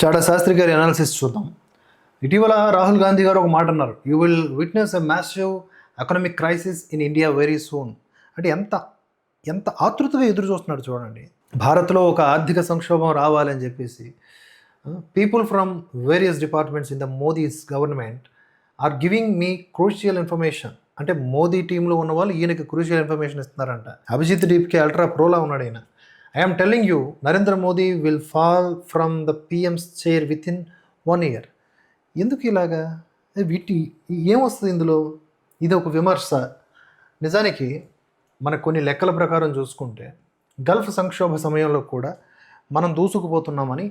చాడా శాస్త్రి గారి అనాలిసిస్ చూద్దాం. ఇటీవల రాహుల్ గాంధీ గారు ఒక మాట అన్నారు, you will witness a massive economic crisis in India very soon. అంటే ఎంత ఎంత ఆతృతగా ఎదురు చూస్తున్నాడు చూడండి. భారత్లో ఒక ఆర్థిక సంక్షోభం రావాలని చెప్పేసి people from various departments in the Modi's government are giving me crucial information. అంటే మోదీ టీంలో ఉన్న వాళ్ళు ఈయనకి క్రూషియల్ ఇన్ఫర్మేషన్ ఇస్తున్నారంట. అభిజిత్ డీప్కే అల్ట్రా ప్రోలా ఉన్నాడు ఆయన. I'm telling you, Narendra Modi will fall from the PM's chair with in 1 year. ఎందుకు ఇలాగా? వీటి ఏమొస్తుంది ఇందులో? ఇది ఒక విమర్శ. నిజానికి మనకు కొన్ని లెక్కల ప్రకారం చూసుకుంటే గల్ఫ్ సంక్షోభ సమయంలో కూడా మనం దూసుకుపోతున్నామని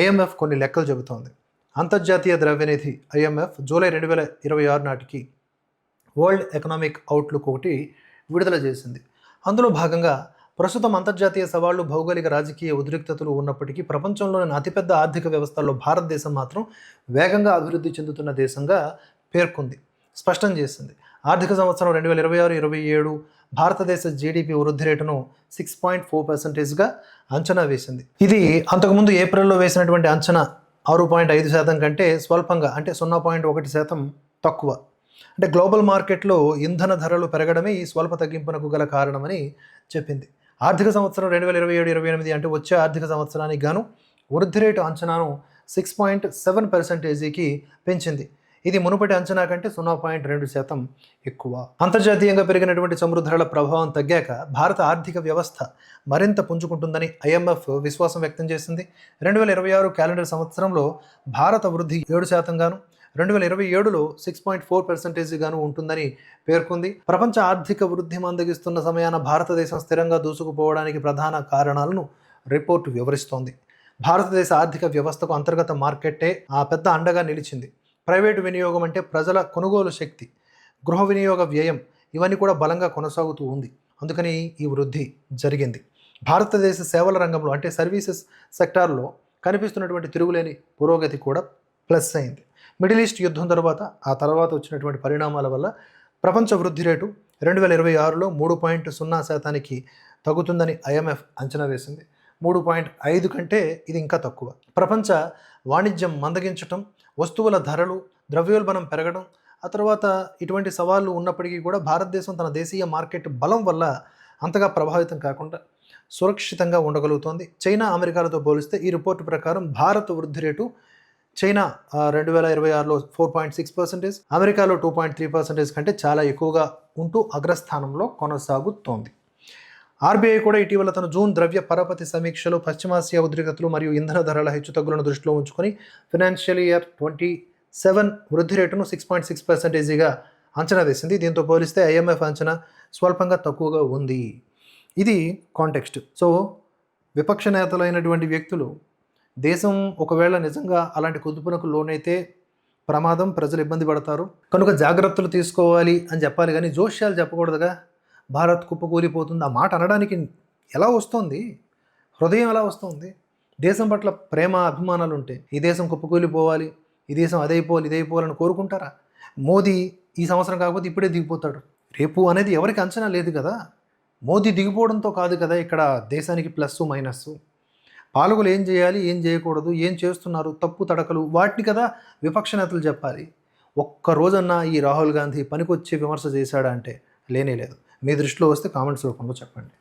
ఐఎంఎఫ్ కొన్ని లెక్కలు చెబుతోంది. అంతర్జాతీయ ద్రవ్యనిధి ఐఎంఎఫ్ జూలై 2026 నాటికి వరల్డ్ ఎకనామిక్ అవుట్లుక్ ఒకటి విడుదల చేసింది. అందులో భాగంగా ప్రస్తుతం అంతర్జాతీయ సవాళ్లు, భౌగోళిక రాజకీయ ఉద్రిక్తతలు ఉన్నప్పటికీ ప్రపంచంలోని అతిపెద్ద ఆర్థిక వ్యవస్థల్లో భారతదేశం మాత్రం వేగంగా అభివృద్ధి చెందుతున్న దేశంగా పేర్కొంది, స్పష్టం చేసింది. ఆర్థిక సంవత్సరం 2026-27 భారతదేశ జీడిపి వృద్ధి రేటును 6.4%గా అంచనా వేసింది. ఇది అంతకుముందు ఏప్రిల్లో వేసినటువంటి అంచనా 6.5% కంటే స్వల్పంగా, అంటే 0.1% తక్కువ. అంటే గ్లోబల్ మార్కెట్లో ఇంధన ధరలు పెరగడమే ఈ స్వల్ప తగ్గింపునకు గల కారణమని చెప్పింది. ఆర్థిక సంవత్సరం 2027-28 అంటే వచ్చే ఆర్థిక సంవత్సరానికి గాను వృద్ధి రేటు అంచనాను 6.7%కి పెంచింది. ఇది మునుపటి అంచనా కంటే 0.2% ఎక్కువ. అంతర్జాతీయంగా పెరిగినటువంటి చమురు ధరల ప్రభావం తగ్గాక భారత ఆర్థిక వ్యవస్థ మరింత పుంజుకుంటుందని ఐఎంఎఫ్ విశ్వాసం వ్యక్తం చేసింది. 2026 క్యాలెండర్ సంవత్సరంలో భారత వృద్ధి 7% గాను, 2027లో 6.4% గాను ఉంటుందని పేర్కొంది. ప్రపంచ ఆర్థిక వృద్ధి మందగిస్తున్న సమయాన భారతదేశం స్థిరంగా దూసుకుపోవడానికి ప్రధాన కారణాలను రిపోర్టు వివరిస్తోంది. భారతదేశ ఆర్థిక వ్యవస్థకు అంతర్గత మార్కెట్టే ఆ పెద్ద అండగా నిలిచింది. ప్రైవేటు వినియోగం అంటే ప్రజల కొనుగోలు శక్తి, గృహ వినియోగ వ్యయం ఇవన్నీ కూడా బలంగా కొనసాగుతూ ఉంది. అందుకని ఈ వృద్ధి జరిగింది. భారతదేశ సేవల రంగంలో అంటే సర్వీసెస్ సెక్టార్లో కనిపిస్తున్నటువంటి తిరుగులేని పురోగతి కూడా ప్లస్ అయింది. మిడిల్ ఈస్ట్ యుద్ధం తర్వాత ఆ తర్వాత వచ్చినటువంటి పరిణామాల వల్ల ప్రపంచ వృద్ధి రేటు 2026లో 3.0%కి తగ్గుతుందని ఐఎంఎఫ్ అంచనా వేసింది. 3.5 కంటే ఇది ఇంకా తక్కువ. ప్రపంచ వాణిజ్యం మందగించటం, వస్తువుల ధరలు, ద్రవ్యోల్బణం పెరగడం, ఆ తర్వాత ఇటువంటి సవాళ్లు ఉన్నప్పటికీ కూడా భారతదేశం తన దేశీయ మార్కెట్ బలం వల్ల అంతగా ప్రభావితం కాకుండా సురక్షితంగా ఉండగలుగుతోంది. చైనా, అమెరికాలతో పోలిస్తే ఈ రిపోర్టు ప్రకారం భారత వృద్ధి రేటు చైనా 2026లో 4.6%, అమెరికాలో 2.3% కంటే చాలా ఎక్కువగా ఉంటూ అగ్రస్థానంలో కొనసాగుతోంది. ఆర్బీఐ కూడా ఇటీవల తన జూన్ ద్రవ్య పరపతి సమీక్షలో పశ్చిమాసియా ఉద్రిక్తతలు మరియు ఇంధన ధరల హెచ్చుతగ్గులను దృష్టిలో ఉంచుకొని ఫైనాన్షియల్ ఇయర్ 27 వృద్ధి రేటును 6.6%గా అంచనా వేసింది. దీంతో పోలిస్తే ఐఎంఎఫ్ అంచనా స్వల్పంగా తక్కువగా ఉంది. ఇది కాంటెక్స్ట్. సో విపక్ష నేతలైనటువంటి వ్యక్తులు దేశం ఒకవేళ నిజంగా అలాంటి కుదుపునకు లోనైతే ప్రమాదం, ప్రజలు ఇబ్బంది పడతారు కనుక జాగ్రత్తలు తీసుకోవాలి అని చెప్పాలి, కానీ జోష్యాలు చెప్పకూడదుగా. భారత్ కుప్పకూలిపోతుంది ఆ మాట అనడానికి ఎలా వస్తుంది? హృదయం ఎలా వస్తుంది? దేశం పట్ల ప్రేమ, అభిమానాలు ఉంటే ఈ దేశం కుప్పకూలిపోవాలి, ఈ దేశం అదైపోవాలి, ఇదైపోవాలని కోరుకుంటారా? మోదీ ఈ సంవత్సరం కాకపోతే ఇప్పుడే దిగిపోతాడు, రేపు అనేది ఎవరికి అంచనా లేదు కదా. మోదీ దిగిపోవడంతో కాదు కదా ఇక్కడ దేశానికి ప్లస్ మైనస్. పాలకులు ఏం చేయాలి, ఏం చేయకూడదు, ఏం చేస్తున్నారు, తప్పు తడకలు, వాటిని కదా విపక్ష నేతలు చెప్పాలి. ఒక్క రోజన్నా ఈ రాహుల్ గాంధీ పనికొచ్చే విమర్శ చేశాడా అంటే లేనే లేదు. మీ దృష్టిలో వస్తే కామెంట్స్ రూపంలో చెప్పండి.